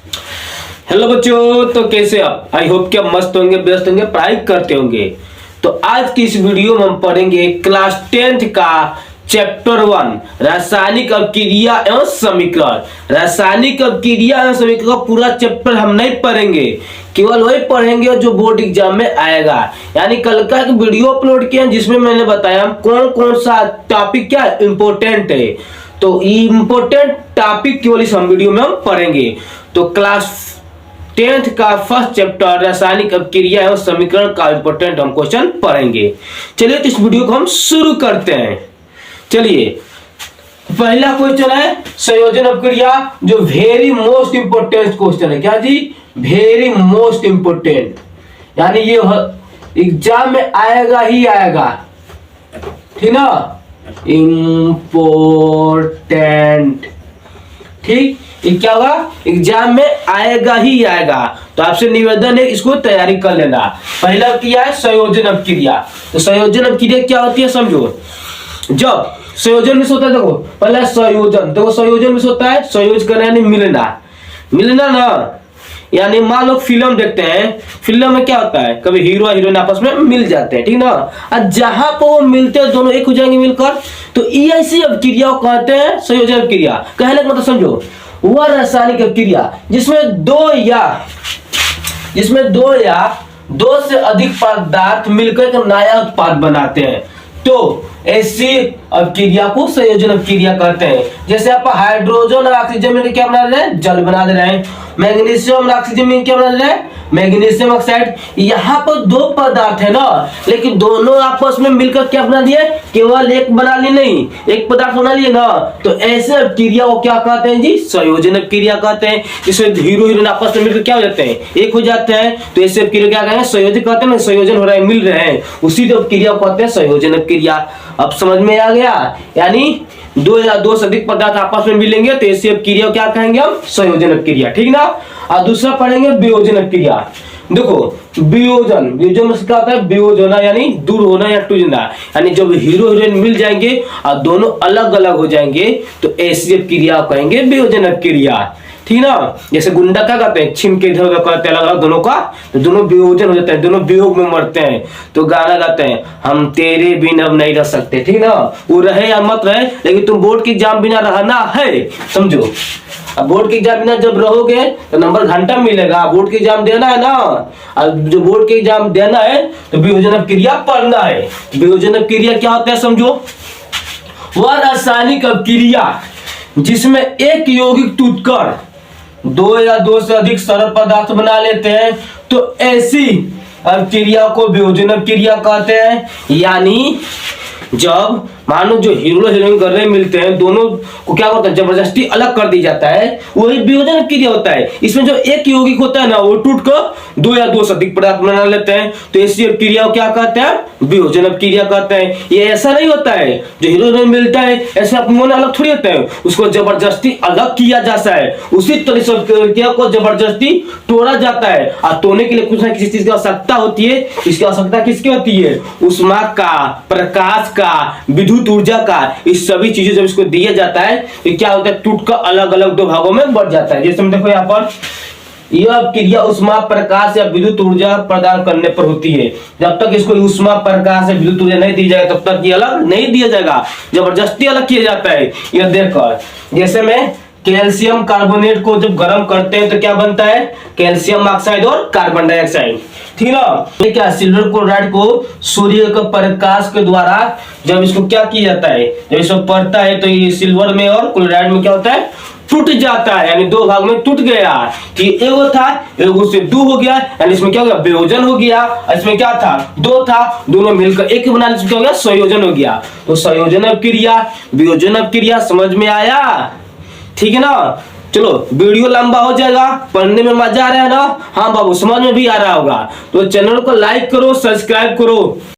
Hello बच्चों, तो कैसे आप? आई होप कि आप मस्त होंगे, व्यस्त होंगे, पढ़ाई करते होंगे। तो आज की इस वीडियो में हम पढ़ेंगे क्लास 10th का चैप्टर 1 रासायनिक अभिक्रिया एवं समीकरण। रासायनिक अभिक्रिया एवं समीकरण का पूरा चैप्टर हम नहीं पढ़ेंगे, केवल वही पढ़ेंगे जो बोर्ड एग्जाम में आएगा। यानी कल का एक वीडियो अपलोड किया जिसमें मैंने बताया कौन कौन सा टॉपिक क्या इम्पोर्टेंट है। तो इम्पोर्टेंट टॉपिक केवल इस हम वीडियो में हम पढ़ेंगे। तो क्लास 10th का फर्स्ट चैप्टर रासायनिक अभिक्रिया एवं समीकरण का इंपोर्टेंट हम क्वेश्चन पढ़ेंगे। चलिए तो इस वीडियो को हम शुरू करते हैं। चलिए, पहला क्वेश्चन है संयोजन अभिक्रिया, जो वेरी मोस्ट इंपोर्टेंट क्वेश्चन है। क्या जी? वेरी मोस्ट इंपोर्टेंट, यानी ये एग्जाम में आएगा ही आएगा, ठीक ना? इंपोर्टेंट, ठीक, ये क्या होगा? एग्जाम में आएगा ही आएगा। तो आपसे निवेदन है इसको तैयारी कर लेना। पहला क्या है? संयोजन अभिक्रिया। तो संयोजन अभिक्रिया क्या होती है समझो। जब संयोजन में होता है, देखो पहला संयोजन, देखो संयोजन में होता है संयोज करना यानी मिलना, मिलना ना। यानी मान लो फिल्म देखते हैं, फिल्म में क्या होता है, कभी हीरो और हीरोइन आपस में मिल जाते हैं, ठीक ना? और जहां पर वो मिलते हैं दोनों एक हो जाएंगे मिलकर, तो ऐसी अभिक्रिया को कहते हैं संयोजन अभिक्रिया। कहने का मतलब समझो, वह रासायनिक अभिक्रिया जिसमें दो से अधिक पदार्थ मिलकर एक नया उत्पाद बनाते हैं, तो ऐसी अभिक्रिया को संयोजन अभिक्रिया कहते हैं। जैसे आप हाइड्रोजन और ऑक्सीजन में क्या बना रहे हैं? जल बना दे रहे हैं। मैग्नीशियम और ऑक्सीजन में क्या बना रहे हैं? Magnesium oxide. यहाँ पर दो पदार्थ है ना, लेकिन दोनों आपस में मिलकर क्या बना दिए? केवल एक बना लिए नहीं, एक पदार्थ बना लिए ना। तो ऐसे अभिक्रिया को क्या कहते हैं जी? संयोजन अभिक्रिया कहते हैं। जिसमें हीरो हीरोइन आपस में मिलकर क्या हो जाते हैं? एक हो जाते हैं। तो ऐसे अभिक्रिया क्या कहेंगे? संयोजन कहते हैं। संयोजन हो रहा है, मिल रहे हैं, उसी अभिक्रिया को कहते हैं संयोजन अभिक्रिया। अब समझ में आ गया? यानी दो या दो से अधिक पदार्थ आपस में मिलेंगे तो ऐसी अभिक्रिया क्या कहेंगे हम? संयोजन अभिक्रिया, ठीक ना? और दूसरा पढ़ेंगे वियोजन अभिक्रिया। देखो वियोजन में क्या होता है? वियोजन यानी दूर होना या टूटना। यानी जब हीरो हीरोइन मिल जाएंगे और दोनों अलग अलग हो जाएंगे तो ऐसी अभिक्रिया कहेंगे वियोजन अभिक्रिया, ठीक ना? जैसे गुंडा क्या कहते हैं? छीन के इधर उधर करते हैं अलग अलग दोनों का, तो दोनों वियोजन हो जाते हैं, दोनों वियोग में मरते हैं। तो गाना गाते हैं, हम तेरे बिना अब नहीं रह सकते, ठीक ना? वो रहे या मत रहे, लेकिन तुम बोर्ड के एग्जाम बिना रहना है, समझो। अब बोर्ड के एग्जाम बिना जब रहोगे तो नंबर घंटा मिलेगा। बोर्ड के एग्जाम देना है ना, अब जो बोर्ड के एग्जाम देना है तो वियोजन अभिक्रिया पढ़ना है। वियोजन अभिक्रिया क्या होता है समझो, वह रासायनिक अभिक्रिया जिसमें एक यौगिक टूटकर दो या दो से अधिक सरल पदार्थ बना लेते हैं, तो ऐसी अभिक्रिया को वियोजन अभिक्रिया कहते हैं। यानी जब मानो जो हीरो हीरोइन कर रहे मिलते हैं, दोनों को क्या होता है? जबरदस्ती अलग कर दी जाता है, वही वियोजन अभिक्रिया होता है। इसमें जो एक यौगिक होता है ना, वो टूट कर दो या दो से अधिक पदार्थ बना लेते हैं, तो ऐसी अभिक्रिया को क्या कहते हैं? वियोजन अभिक्रिया कहते हैं। ये ऐसा नहीं होता है जो हीरो हीरोइन मिलता है ऐसे अपने मन अलग थोड़ी होता है, उसको जबरदस्ती अलग किया जाता है। उसी तरह से अभिक्रिया को जबरदस्ती तोड़ा जाता है, और तोड़ने के लिए कुछ ना किसी चीज की आवश्यकता होती है। इसकी आवश्यकता किसकी होती है? ऊष्मा का, प्रकाश का, विद्युत ऊर्जा का। इस सभी चीजें जब इसको दिया जाता है तो क्या होता है? टूट कर अलग अलग दो भागों में बढ़ जाता है। जैसे हम देखो यहाँ पर, यह क्रिया ऊष्मा, प्रकाश या विद्युत ऊर्जा प्रदान करने पर होती है। जब तक इसको ऊष्मा, प्रकाश या विद्युत ऊर्जा नहीं दी जाएगी तब तक ये अलग नहीं दिया जाएगा, जबरदस्ती अलग किया जाता है। यह देखकर, जैसे में कैल्शियम कार्बोनेट को जब गर्म करते हैं तो क्या बनता है? कैल्शियम ऑक्साइड और कार्बन डाइऑक्साइड, ठीक ना? तो क्या सिल्वर क्लोराइड को सूर्य के प्रकाश के द्वारा जब इसको क्या किया जाता है, जब इसको पड़ता है तो ये सिल्वर में और क्लोराइड में क्या होता है? टूट जाता है। यानी दो भाग में टूट गया, ठीक? एगो था, एगो से दो हो गया, यानी इसमें क्या हो गया? वियोजन हो गया। इसमें क्या था? दो था, दोनों मिलकर एक बना, इसमें क्या हो गया? संयोजन हो गया। तो संयोजन अभिक्रिया, वियोजन अभिक्रिया, समझ में आया? ठीक है ना? चलो वीडियो लंबा हो जाएगा, पढ़ने में मजा आ रहा है ना? हाँ बाबू, समझ में भी आ रहा होगा। तो चैनल को लाइक करो, सब्सक्राइब करो।